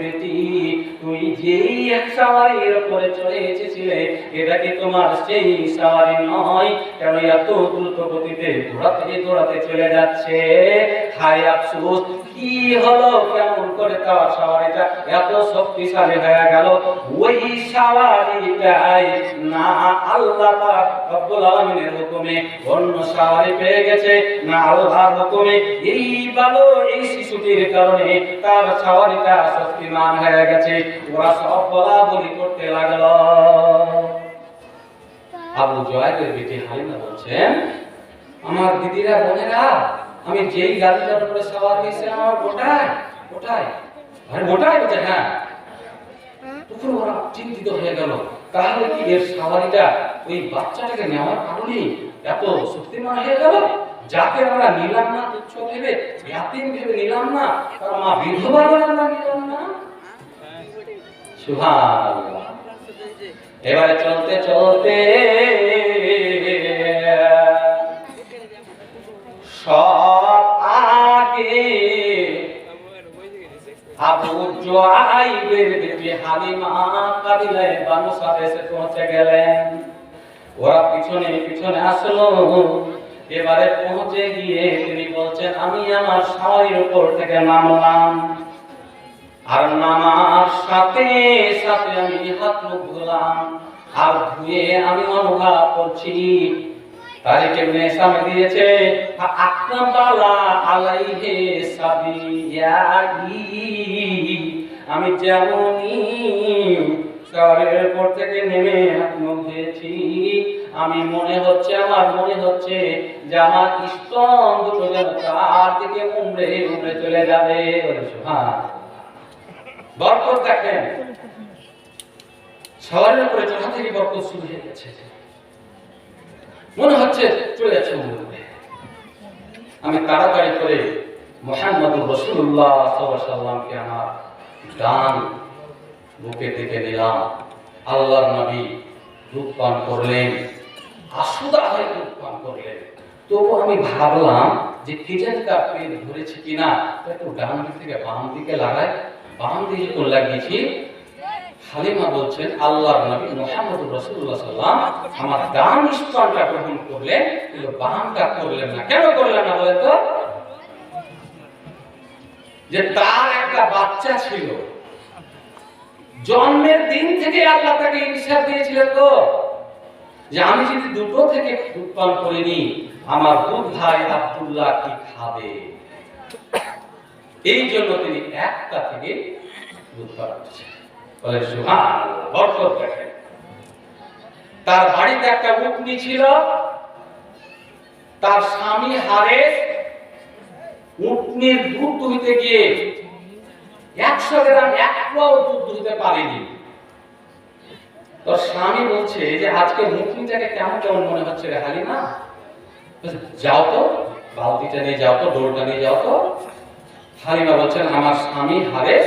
বেটি, তুই যেই এক সাওয়ারির উপরে চলে এসেছিলে, এটা কি তোমার সেই সাওয়ারি নয়? কেন এত দ্রুত গতিতে দৌড়াতে চলে যাচ্ছে? হায় আফসোস, কি হলো? কেমন করে তার সাওয়ারিটা এত শক্তিশালী হয়ে গেল? ওই সাওয়ারিটাই না আল্লাহ পাক রব্বুল আলামিনের হুকুমে অন্য সাওয়ারি পেয়ে গেছে, না আল্লাহর হুকুমে এই ভালো এই শিশুটির কারণে তার সাওয়ারিটা শক্তিমান হয়ে গেছে। ওরা সব বলাবলি করতে লাগলো। আবু জুহাইরের বেটি হালিমা বলছেন, আমার দিদিরা বোনেরা, আমি যেই গাড়িটার উপরে সওয়ার হয়েছিলাম আমার গোটায় আরে গোটায় বলছে, হ্যাঁ। তখন ওরা চিন্তিত হয়ে গেল, তাহলে কি এর সাওয়ারিটা ওই বাচ্চাটাকে নেওয়ার কারণে এত শক্তিমান হয়ে গেল? যাকে আমরা নিলাম না, তুচ্ছ ভেবে ইয়াতিম ভেবে নিলাম না, তার মা বিধবা বলে আমরা নিলাম না। সুবহানাল্লাহ। এবারে চলতে চলতে সব আগে আবু জুহাইরের বেটি হালিমা কাবিলায়ে বানু সাদ এসে পৌঁছে গেলেন। ওরা পিছনে পিছনে আসলো। এবারে পৌঁছে গিয়ে তিনি বলছেন, আমি আমার সাওয়ারির উপর থেকে নামলাম, আর নামার সাথে সাথে আমি হাত মুখ ধুলাম, আর ধুয়ে আমি অনুভব করছি তারিখে মেসামে দিয়েছে আকরাবালা আলাইহি সাবিয়াহি, আমি যেমনই সাওয়ারির উপর থেকে নেমে হাত মুখ ধুয়েছি, আমি আমার মনে হচ্ছে যে আমার স্তন দুটো যেন তার দিকে উমড়ে উমড়ে চলে যাবে। বরকত দেখেন, সাওয়ারির উপরে চড়া থেকে বরকত শুরু হয়ে গেছে, মনে হচ্ছে চলে যাচ্ছে উমরে। আমি তাড়াতাড়ি করে মুহাম্মদুর রাসূলুল্লাহ সাল্লাল্লাহু আলাইহি ওয়াসাল্লামকে আমার ডান বুকে থেকে নিলাম। আল্লাহর নবী দুধ পান করলেন, আসুদা হয়ে দুধ পান করলেন। তবু আমি ভাবলাম যে ফিজানটা পেট ধরেছে কিনা, একটু ডান দিক থেকে বাম দিকে লাগাই। বাম দিকে যখন লাগিয়েছি, হালিমা বলছেন আল্লাহর নবী মুহাম্মদুর রাসূলুল্লাহ সাল্লাল্লাহু আলাইহি ওয়াসাল্লাম আমার ডান স্তনটা গ্রহণ করলেন, কিন্তু বামটা করলেন না। কেন করলেন না বলেন তো? যে তার একটা বাচ্চা ছিল, জন্মের দিন থেকে আল্লাহ তাকে ইরশাদ দিয়েছিলেন তো, যে আমি যদি দুটো থেকে দুধ পান করিনি, আমার দুধ ভাই আব্দুল্লাহ কি খাবে? এই জন্য তিনি একটা থেকে দুধ পান করেছেন। বলে সুবহানাল্লাহ, বরকত দেখেন। তার বাড়িতে একটা উটনি ছিল, তার স্বামী হারেস উটনির দুধ দুইতে গিয়ে 100 গ্রাম এক পোয়াও দুধ দুইতে পারেনি। তো স্বামী বলছে যে আজকে উটনিটাকে কেমন কেমন মনে হচ্ছে রে হালিমা, যাও তো বালতিটা নিয়ে যাও তো, ডোরটা নিয়ে যাও তো। হালিমা বলছেন আমার স্বামী হারেস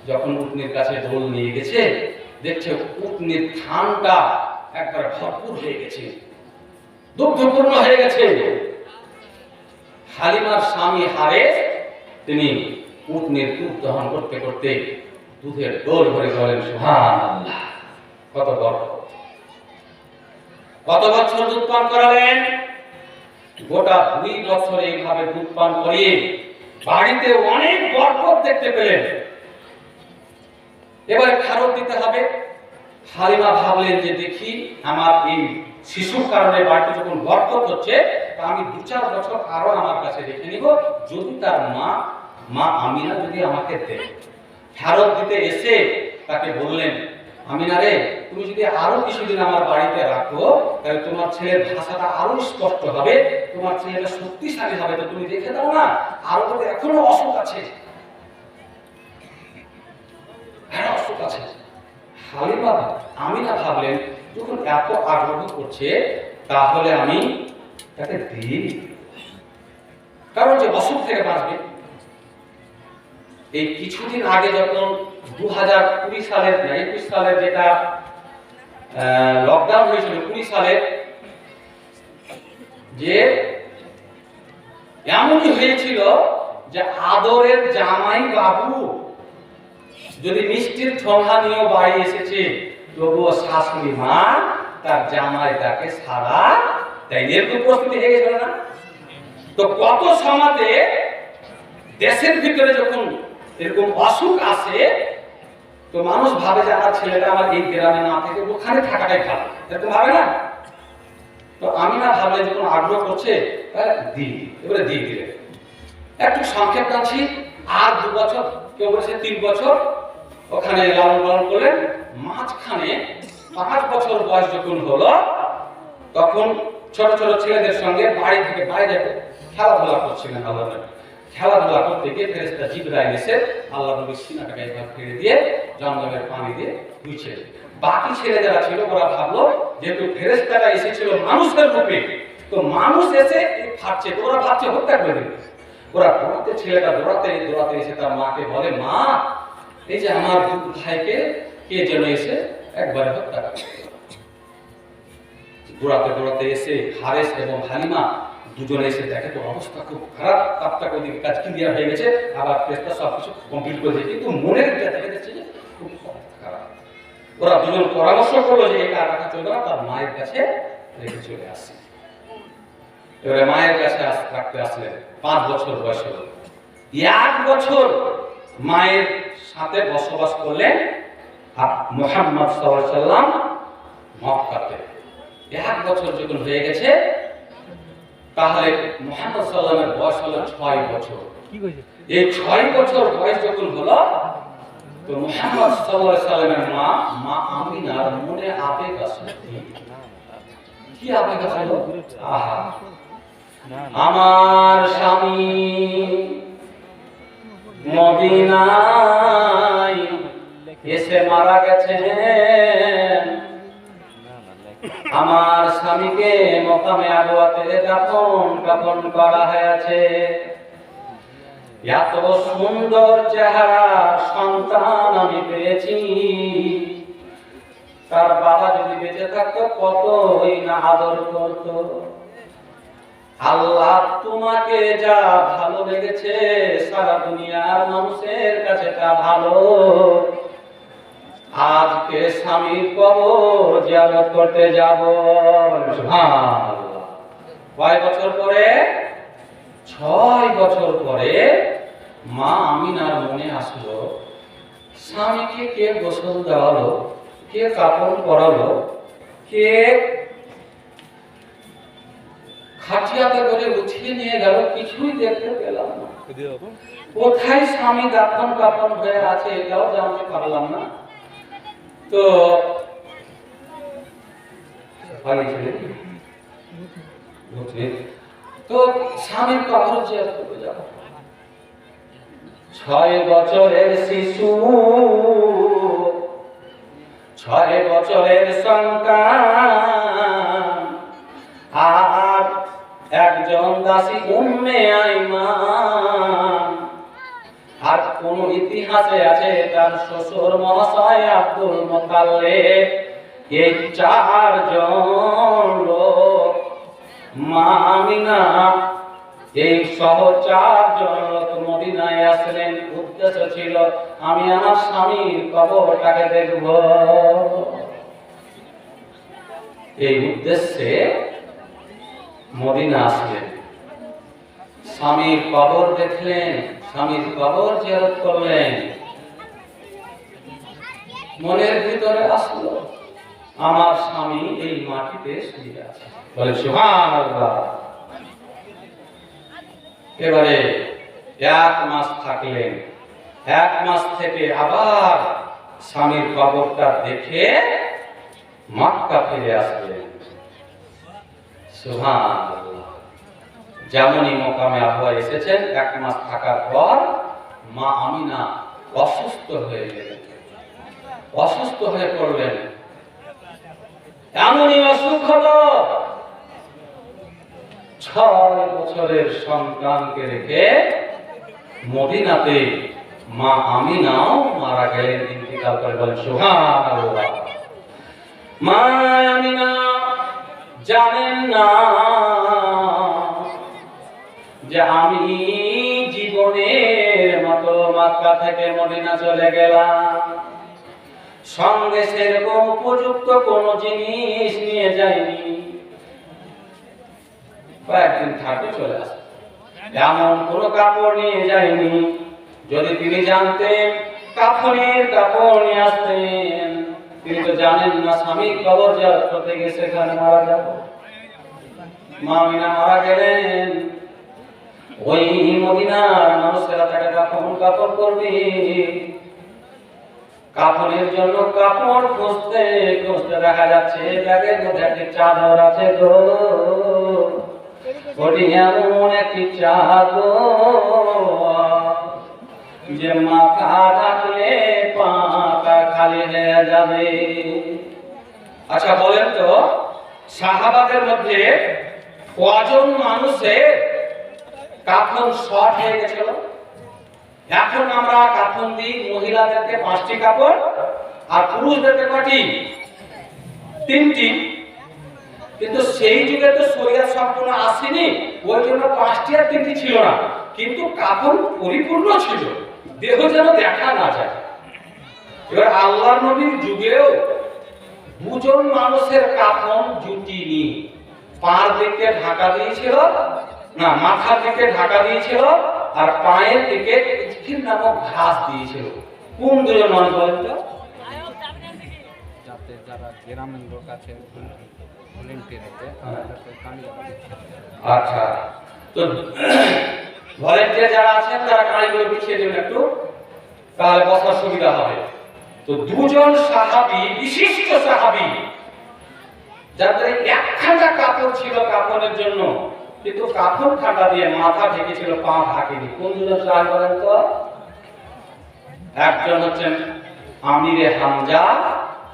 যখন উটনির কাছে ঢোল নিয়ে গেছে, দেখছে উটনির থানটা একবার ভরপুর হয়ে গেছে, দুগ্ধপূর্ণ হয়ে গেছে। হালিমার স্বামী হারেস তিনি উটনির দুধ দহন করতে করতে দুধের ডোল ভরে বলেন সুবহানাল্লাহ। কত বরকত! কত বছর দুধ পান করালেন? গোটা 2 বছর এইভাবে দুধ পান করিয়ে বাড়িতে অনেক বরকত দেখতে পেলেন। এবারে ফেরত দিতে হবে। হালিমা ভাবলেন যে দেখি আমার এই শিশুর কারণে বাড়িতে যখন বরকত হচ্ছে, তা আমি 2-4 বছর আরো আমার কাছে রেখে নিব, যদি তার মা আমিনা যদি আমাকে দেয়। ফেরত দিতে এসে তাকে বললেন, আমিনা রে, তুমি যদি আরো কিছুদিন আমার বাড়িতে রাখো, তাহলে তোমার ছেলের ভাষাটা আরো স্পষ্ট হবে, তোমার ছেলেটা শক্তিশালী হবে, তো তুমি রেখে দাও না, আরো তো এখনো অসুখ আছে, হ্যাঁ অসুখ আছে। হালিমা আমিনা ভাবলেন যখন এত আগ্রহ করছে, তাহলে আমি তাকে দিই, কারণ যে অসুখ থেকে বাঁচবে। এই কিছুদিন আগে যখন 2020 সালের 21 সালের যেটা লকডাউন হয়েছিল, 20 সালে, যে এমনই হয়েছিল যে আদরের জামাই বাবু যদি মিষ্টির ঠোঙা নিয়েও বাড়ি এসেছে, তবুও শাশুড়ি মা তার জামাইটাকে সারা তাই এরকম প্রস্তুতি হয়ে গেছিল না? তো কত সমাজে দেশের ভিতরে যখন এরকম অসুখ আসে, তো মানুষ ভাবে যে আমার ছেলেটা আমার এই গ্রামে না থেকে ওখানে থাকাটাই ভালো, এরকম ভাবে না? তো আমি না ভাবলে যখন আগ্রহ করছে এবারে দিয়ে দিলে একটু সংক্ষেপ টানছি, আর 2 বছর, কেউ বলেছে 3 বছর ওখানে লালন পালন করলেন। মাঝখানে 5 বছর বয়স যখন হলো, তখন ছোট ছোট ছেলেদের সঙ্গে বাড়ি থেকে বাইরে খেলাধুলা করছিলেন। আল্লাহ নবী খেলাধুলা করতে গিয়ে ফেরেশতা জিবরাইল এসে আল্লাহ নবীর সিনাটাকে একবার ফিরে দিয়ে জমজমের পানি দিয়ে ধুইছে। বাকি ছেলে যারা ছিল ওরা ভাবলো যেহেতু ফেরেশতাটা এসেছিল মানুষের রূপে, তো মানুষ এসে ফাটছে, তো ওরা ভাবছে হত্যা করে দেবে। ওরা দৌড়াতে, ছেলেটা দৌড়াতে দৌড়াতে এসে তার মাকে বলে, মা এই যে আমার ভাইকে কে যেন এসে একবারে হত্যা করে। দৌড়াতে দৌড়াতে এসে হারেস এবং হালিমা দুজনে এসে দেখে তো অবস্থা খুব খারাপ, তাপটাকে ওদিকে কাজ ক্লিয়ার হয়ে গেছে, আবার টেস্টটা সবকিছু কমপ্লিট করেছে, কিন্তু মনের ভিতরে দেখা যাচ্ছে যে খুব খারাপ। ওরা দুজন পরামর্শ করলো যে এটা রাখা চলবে না, তার মায়ের কাছে রেখে চলে আসে। এবারে মায়ের কাছে রাখতে আসলেন। 5 বছর বয়স হলো। 1 বছর মায়ের সাথে বসবাস করলেন মুহাম্মদ সাল্লাল্লাহু আলাইহি ওয়াসাল্লাম মক্কাতে। 1 বছর যখন হয়ে গেছে, তাহলে মুহাম্মদ সাল্লাল্লাহু আলাইহি ওয়াসাল্লামের বয়স হলো 6 বছর। এই 6 বছর বয়স যখন হলো, তো মুহাম্মদ সাল্লাল্লাহু আলাইহি ওয়াসাল্লামের মা আমিনার মনে আবেগ আসলো। কি আবেগ আসলো? আহা, আমার স্বামী মদিনায় এসে মারা গেছেন, আমার স্বামীকে মকামে আবওয়াতে দাফন করা হয়েছে। এত সুন্দর চেহারা সন্তান আমি পেয়েছি, তার বাবা যদি বেঁচে থাকতো কতই না আদর করতো। আল্লাহ তোমাকে যা ভালো লেগেছে, সারা দুনিয়ার মানুষের কাছে তা ভালো। আজকে স্বামীর কবর জিয়ারত করতে যাব। সুবহানাল্লাহ। কয় বছর পরে? 6 বছর পরে মা আমিনার মনে আসলো, স্বামীকে কে গোসল দেওয়ালো, কে কাপড় পরালো, কে খাটিয়াতে করে উঠিয়ে নিয়ে গেল, কিছুই দেখতে পেলাম না। কোথায় স্বামী দাফন কাফন হয়ে আছে এটাও জানতে পারলাম না। তো স্বামীর কবর জিয়ারত করতে যাব। 6 বছরের শিশু, 6 বছরের সন্তান, আর একজন দাসী উম্মে আইমান। আর কোন ইতিহাসে আছে তার শ্বশুর মহাশয় আব্দুল মুতাল্লিব। এই 4 জন লোক মা আমিনা এই সহ 4 জন লোক মদিনায় আসলেন। উদ্দেশ্য ছিল আমি আমার স্বামীর কবরটাকে দেখব। এই উদ্দেশ্যে মদিনা আসলেন, স্বামীর কবর দেখলেন, স্বামীর কবর জিয়ারত করলেন। মনের ভিতরে আসলো আমার স্বামী এই মাটিতে শুয়ে আছে। বলে সুবহানাল্লাহ। এবারে 1 মাস থাকলেন। 1 মাস থেকে আবার স্বামীর কবরটা দেখে মক্কা ফিরে আসলেন। সুবহানাল্লাহ। যেমনই মকামে আবওয়া এসেছেন, 1 মাস থাকার পর মা আমিনা অসুস্থ হয়ে গেলেন, অসুস্থ হয়ে পড়লেন। এমনই অসুখ হলো 6 বছরের সন্তানকে রেখে মদিনাতে মা আমিনাও মারা গেলেন, ইন্তিকাল করে। বলেন সুবহানাল্লাহ। মা আমিনা জানেন না যে আমি জীবনের মতো মা মক্কা থেকে মদিনা চলে গেলাম, সঙ্গে সেরকম উপযুক্ত কোন জিনিস নিয়ে যাইনি, কয়েকদিন থাকে চলে আসে, এমন কোন কাপড় নিয়ে যায়নি। যদি তিনি জানতেন কাফনের কাপড় নিয়ে আসতেন, তিনি তো জানেন না স্বামী কবর জিয়ারত করতে গিয়ে সেখানে মারা যাব। মা আমিনা মারা গেলেন, ওই মদিনার মানুষেরা তাকে কাফন কাপড় করবে, কাফনের জন্য কাপড় খুঁজতে খুঁজতে দেখা যাচ্ছে ব্যাগের মধ্যে একটি চাদর আছে গো, ওটি এমন একটি চাদর যে মাথা ঢাকলে পাটা খালি হয়ে যাবে। আচ্ছা বলেন তো, সাহাবাদের মধ্যে কজন মানুষের কাফন শর্ট হয়ে গেছিল? এখন আমরা কাফন দিই মহিলাদেরকে 5টি কাপড় আর পুরুষদেরকে কয়টি? 3টি। কিন্তু সেই যুগে তো শরীয়ত সম্পূর্ণ আসেনি, ওই জন্য 5টি আর 3টি ছিল না, কিন্তু কাফন পরিপূর্ণ ছিল, দেহ যেন দেখা না যায়। এবার আল্লাহর নবীর যুগেও দুজন মানুষের কাফন জুটিনি, পার দিকে ঢাকা দিয়েছিল না, মাথার দিকে ঢাকা দিয়েছিল আর পায়ের দিকে ইচকির নামক ঘাস দিয়েছিল। কোন দুজন মানুষ বলেন তো? যাতে যারা গ্রামের লোক আছে আচ্ছা, তো ভলেন্টিয়ার যারা আছেন তারা কাঁড়িগুলো বিছিয়ে দেবেন একটু, তাহলে বসার সুবিধা হবে। তো দুজন সাহাবী, বিশিষ্ট সাহাবী, যাদের একখানা কাপড় ছিল কাফনের জন্য, কিন্তু কাফন খাটা দিয়ে মাথা ঢেকেছিল, পা ঢাকেনি। কোন দুজন সাহাবী বলেন তো? একজন হচ্ছেন আমিরে হামজা,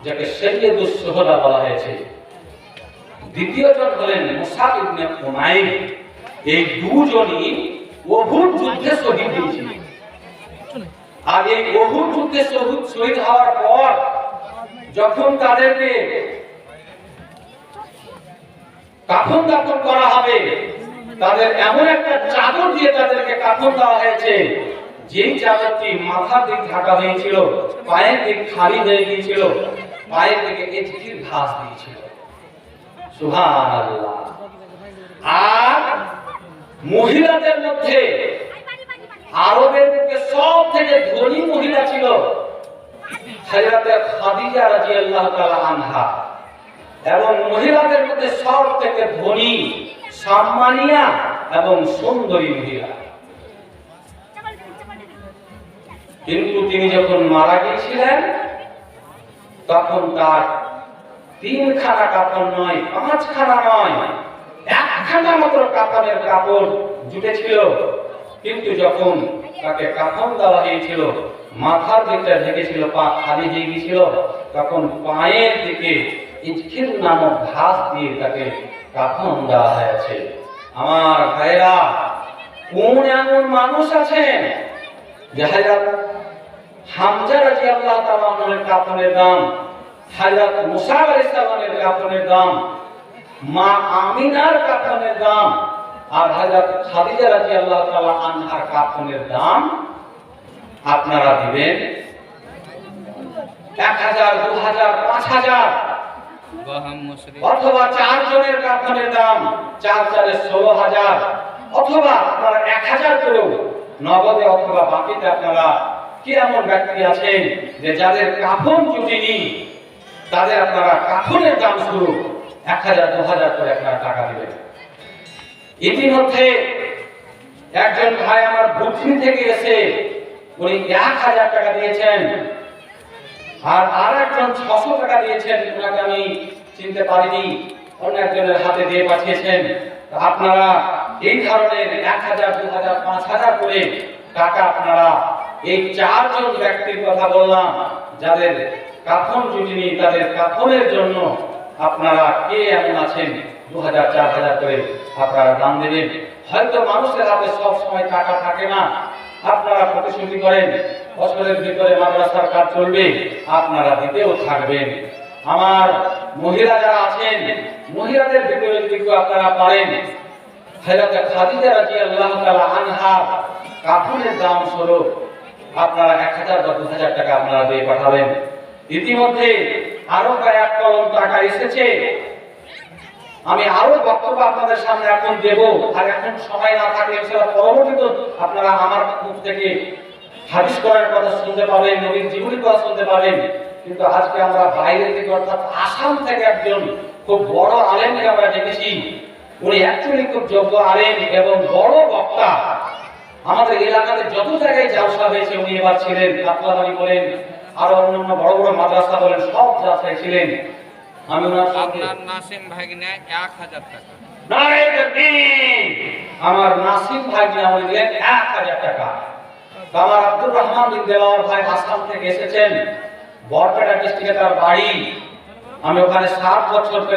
যাকে সাইয়্যিদুস শুহাদা বলা হয়েছে। দ্বিতীয়জন হলেন মুসাব ইবনে উমাইর। এই দুজনই উহুদ যুদ্ধে শহীদ হয়েছিলেন। আর এই উহুদ যুদ্ধে শহীদ হওয়ার পর যখন তাদেরকে কাফন দাফন করা হবে, তাদের এমন একটা চাদর দিয়ে তাদেরকে কাফন দেওয়া হয়েছে, যেই চাদরটি মাথার দিক ঢাকা হয়েছিল, পায়ের দিক খালি হয়ে গিয়েছিল, পায়ের দিকে ইচকির ঘাস দিয়েছিল। সুবহানাল্লাহ। আর মহিলাদের মধ্যে আরবের মধ্যে সব থেকে ধনী মহিলা ছিল হযরত খাদিজা রাদিয়াল্লাহু তাআলা আনহা, এবং মহিলাদের মধ্যে সব থেকে ধনী, সম্মানিয়া এবং সুন্দরী মহিলা। কিন্তু তিনি যখন মারা গিয়েছিলেন তখন তার 3খানা কাপড় নয়, 5খানা নয়, 1খানা মাত্র কাফনের কাপড় জুটেছিল। কিন্তু যখন তাকে কাফন দেওয়া হয়েছিল, মাথার দিকটা ঢেকেছিল, পা খালি হয়ে গিয়েছিল, তখন পায়ের দিকে ইচকির নামক ঘাস দিয়ে তাকে কাফন দেওয়া হয়েছে। আমার ভাইরা, কোন এমন মানুষ আছেন যে হযরত হামজা রাদিয়াল্লাহু তাআলা আনহুর কাফনের দাম, হযরত মুসা আলাইহিস সালামের কাফনের দাম, মা আমিনার কাফনের দাম আর হযরত খাদিজা রাদিয়াল্লাহু তাআলা আনহার কাফনের দাম আপনারা দিবেন 1000, 2000, 5000, অথবা 4 জনের কাফনের দাম 4 16,000, অথবা আপনারা 1000 করেও নগদে অথবা বাকিতে আপনারা কি এমন ব্যক্তি আছেন যে যাদের কাফন জুটেনি, তাদের আপনারা কাফনের দাম শুরু 1000, 2000 করে আপনারা টাকা দিবেন। ইতিমধ্যে একজন ভাই আমার বুদ্ধি থেকে এসে উনি 1000 টাকা দিয়েছেন, আর একজন 600 টাকা দিয়েছেন, ওনাকে আমি চিনতে পারিনি, অন্য একজনের হাতে দিয়ে পাঠিয়েছেন। আপনারা এই ধরনের 1000, 2000, 5000 করে টাকা আপনারা এই 4 জন ব্যক্তির কথা বললাম যাদের কাফন জুটেনি, তাদের কাফনের জন্য আপনারা কে এমন আছেন 2000, 4000 করে আপনারা দান দেবেন। হয়তো মানুষের হাতে সব সময় টাকা থাকে না, আপনারা প্রতিশ্রুতি করেন বছরের ভিতরে মাদ্রাসার কাজ চলবে, আপনারা দিতেও থাকবেন। আমার মহিলা যারা আছেন, মহিলাদের ভিতরে যদি আপনারা পারেন হযরত খাদিজা রাদিয়াল্লাহু তাআলা আনহা কাফনের দাম স্বরূপ আপনারা 1000 বা 2000 টাকা আপনারা দিয়ে পাঠাবেন। ইতিমধ্যে আরো কয়েক কলম টাকা এসেছে। আমি আরো বক্তব্য আপনাদের সামনে এখন দেব, আর এখন সময় না থাকলে ইনশাআল্লাহ পরবর্তীতে আপনারা আমার মুখ থেকে হাদিস করার কথা শুনতে পাবেন, নবীর জীবনী কথা শুনতে পাবেন। কিন্তু আজকে আমরা বাইরে থেকে অর্থাৎ আসাম থেকে একজন খুব বড় আলেমকে আমরা দেখেছি। উনি অ্যাকচুয়ালি খুব যোগ্য আলেম এবং বড় বক্তা। আমাদের এলাকাতে যত জায়গায় জালসা হয়েছে উনি এবার ছিলেন। কাতলাবাড়ি বলেন, আরো অন্যান্য বড় বড় মাদ্রাসা বলেন, সব জালসায় ছিলেন। আমি ওনার সঙ্গে আপনার নাসিম ভাগ্নে 1000 টাকা। নারায়ে তাকবীর! আমার নাসিম ভাগ্নে উনি দিলেন 1000 টাকা। আমার আব্দুর রহমান বিন দেওয়ার ভাই আসাম থেকে এসেছেন, বরপেটা ডিস্ট্রিক্টে তার বাড়ি। আমি ওখানে 7 বছর ধরে